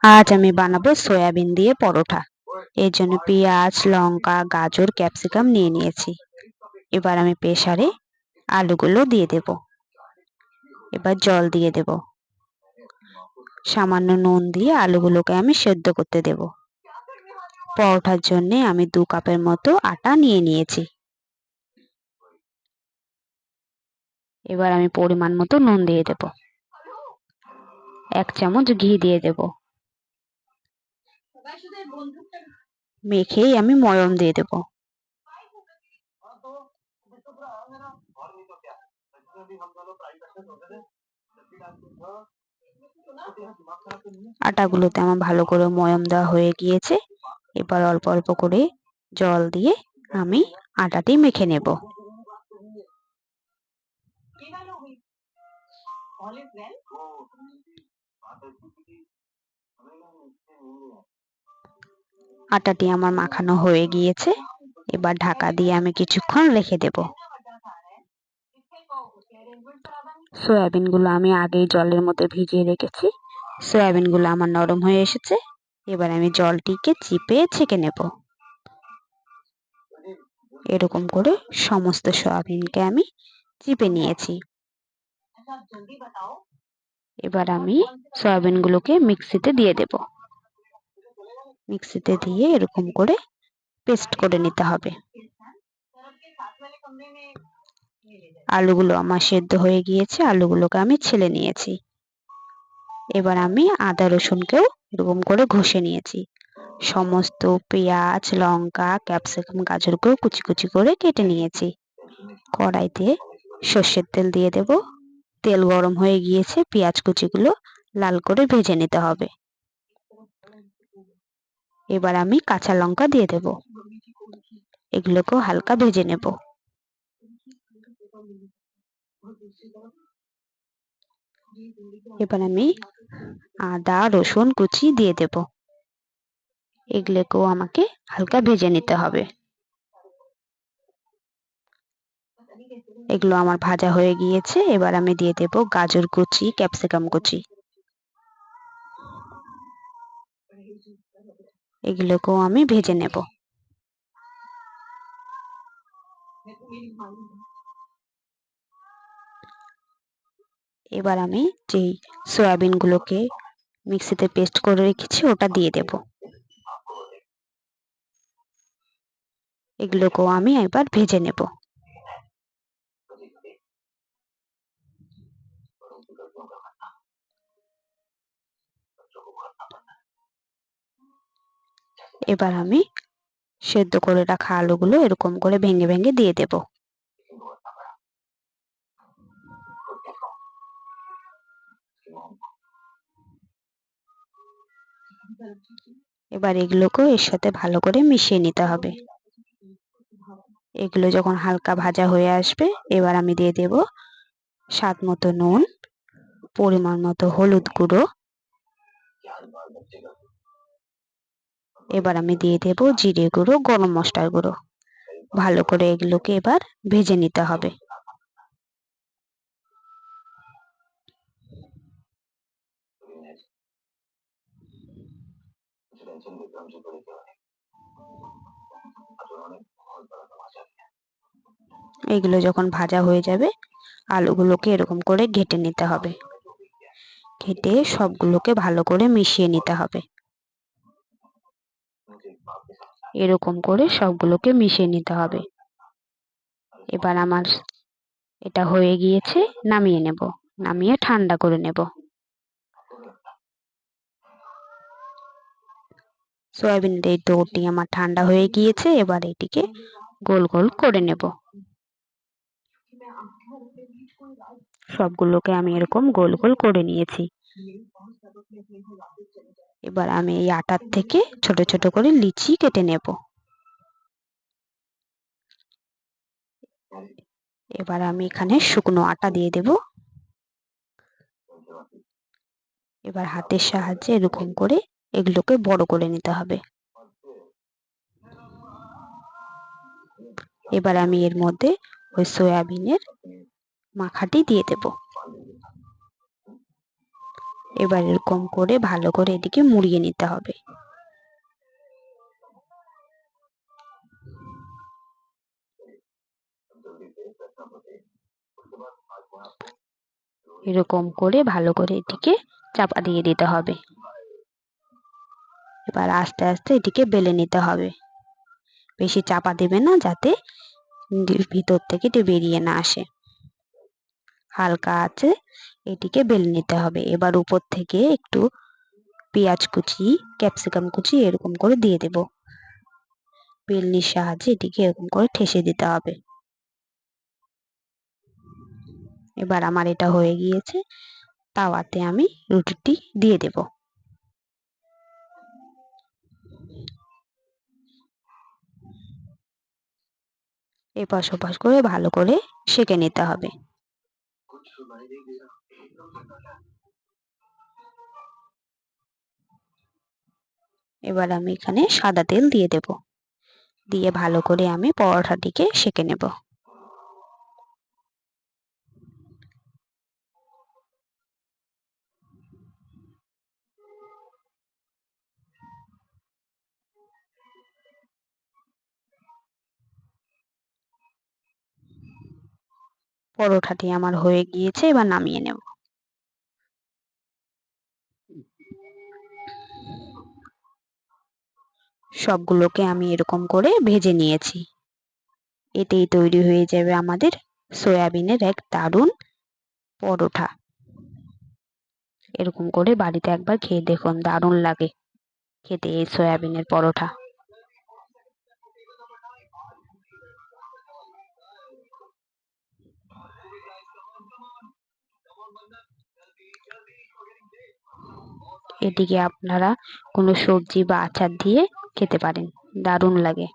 আজ আমি বানাবো সয়াবিন দিয়ে পরোটা। এর জন্য পেঁয়াজ, লঙ্কা, গাজর, ক্যাপসিকাম নিয়ে নিয়েছি। এবার আমি প্রেসারে আলুগুলো দিয়ে দেব। এবার জল দিয়ে দেব। সামান্য নুন দিয়ে আলুগুলোকে আমি সেদ্ধ করতে দেব। পরোটার জন্য আমি 2 কাপের মতো আটা নিয়ে নিয়েছি। এবার আমি পরিমাণ মতো নুন দিয়ে দেব। 1 চামচ ঘি দিয়ে দেব। মেখেই আমি ময়ম দিয়ে দেব। আটাগুলোতে আমার ভালো করে ময়ম দেওয়া হয়ে গিয়েছে। এবার অল্প অল্প করে জল দিয়ে আমি আটাটি মেখে নেব। আটাটি আমার মাখানো হয়ে গিয়েছে। এবার ঢাকা দিয়ে আমি কিছুক্ষণ রেখে দেব। সয়াবিনগুলো আমি আগেই জলের মধ্যে ভিজিয়ে রেখেছি। সয়াবিনগুলো আমার নরম হয়ে এসেছে। এবার আমি জলটিকে চিপে ছেঁকে নেব। এরকম করে সমস্ত সয়াবিনকে আমি চিপে নিয়েছি। এবার আমি সয়াবিনগুলোকে মিক্সিতে দিয়ে দেব। মিক্সিতে দিয়ে এরকম করে পেস্ট করে নিতে হবে। আলুগুলো আমার সেদ্ধ হয়ে গিয়েছে। আলুগুলোকে আমি ছেলে নিয়েছি। এবার আমি আদা রসুনকেও এরকম করে ঘষে নিয়েছি। সমস্ত পেঁয়াজ, লঙ্কা, ক্যাপসিকাম, গাজরকেও কুচি কুচি করে কেটে নিয়েছি। কড়াইতে সর্ষের তেল দিয়ে দেব। তেল গরম হয়ে গিয়েছে। পেঁয়াজ কুচিগুলো লাল করে ভেজে নিতে হবে। এবার আমি কাঁচা লঙ্কা দিয়ে দেব। এগুলোকেও হালকা ভেজে নেব। এবার আমি আদা রসুন কুচি দিয়ে দেব। এগুলোকেও আমাকে হালকা ভেজে নিতে হবে। এগুলো আমার ভাজা হয়ে গিয়েছে। এবার আমি দিয়ে দেব গাজর কুচি, ক্যাপসিকাম কুচি। এগুলোকেও আমি ভেজে নেব। এবার আমি যেই সয়াবিনগুলোকে মিক্সিতে পেস্ট করে রেখেছি ওটা দিয়ে দেব। এগুলোকেও আমি এবার ভেজে নেব। এবার আমি সেদ্ধ করে রাখা আলুগুলো এরকম করে ভেঙে ভেঙে দিয়ে দেব। এবার এগুলোকেও এর সাথে ভালো করে মিশিয়ে নিতে হবে। এগুলো যখন হালকা ভাজা হয়ে আসবে এবার আমি দিয়ে দেব স্বাদ মতো নুন, পরিমাণ মতো হলুদ গুঁড়ো। এবার আমি দিয়ে দেব জিরে গুঁড়ো, গরম মশলার গুঁড়ো। ভালো করে এগুলোকে এবার ভেজে নিতে হবে। এগুলো যখন ভাজা হয়ে যাবে আলুগুলোকে এরকম করে ঘেটে নিতে হবে। ঘেটে সবগুলোকে ভালো করে মিশিয়ে নিতে হবে। এরকম করে সবগুলোকে মিশিয়ে নিতে হবে। এবার আমার এটা হয়ে গিয়েছে। নামিয়ে নেব। নামিয়ে ঠান্ডা করে নেব। সয়াবিনের এই ডোটি আমার ঠান্ডা হয়ে গিয়েছে। এবার এটিকে গোল গোল করে নেব। সবগুলোকে আমি এরকম গোল গোল করে নিয়েছি। এবার আমি এই আটার থেকে ছোট ছোট করে লিচি কেটে নেব। এবার আমি এখানে শুকনো আটা দিয়ে দেব। এবার হাতের সাহায্যে এরকম করে এগুলোকে বড় করে নিতে হবে। এবার আমি এর মধ্যে ওই সয়াবিনের মাখাটি দিয়ে দেব। এবার এরকম করে ভালো করে এদিকে মুড়িয়ে নিতে হবে। এরকম করে ভালো করে এটিকে চাপা দিয়ে দিতে হবে। এবার আস্তে আস্তে এটিকে বেলে নিতে হবে। বেশি চাপা দেবে না, যাতে ভিতর থেকে এটি বেরিয়ে না আসে। হালকা আছে এটিকে বেলে নিতে হবে। এবার উপর থেকে একটু পেঁয়াজ কুচি, ক্যাপসিকাম কুচি এরকম করে দিয়ে দেব। বেলনির সাহায্যে এটিকে এরকম করে ঠেসে দিতে হবে। এবার আমার এটা হয়ে গিয়েছে। তাওয়াতে আমি রুটিটি দিয়ে দেব। এপাশ ওপাশ করে ভালো করে সেঁকে নিতে হবে। এবার আমি এখানে সাদা তেল দিয়ে দেব। দিয়ে ভালো করে আমি পরোটাটিকে সেঁকে নেব। পরোটাটি আমার হয়ে গিয়েছে, এবার নামিয়ে নেব। সবগুলোকে আমি এরকম করে ভেজে নিয়েছি। এতেই তৈরি হয়ে যাবে আমাদের সয়াবিনের এক দারুণ পরোটা। এরকম করে বাড়িতে একবার খেয়ে দেখুন, দারুণ লাগে খেতে এই সয়াবিনের পরোটা। এটিকে আপনারা কোনো সবজি বা আচার দিয়ে খেতে পারেন, দারুণ লাগে।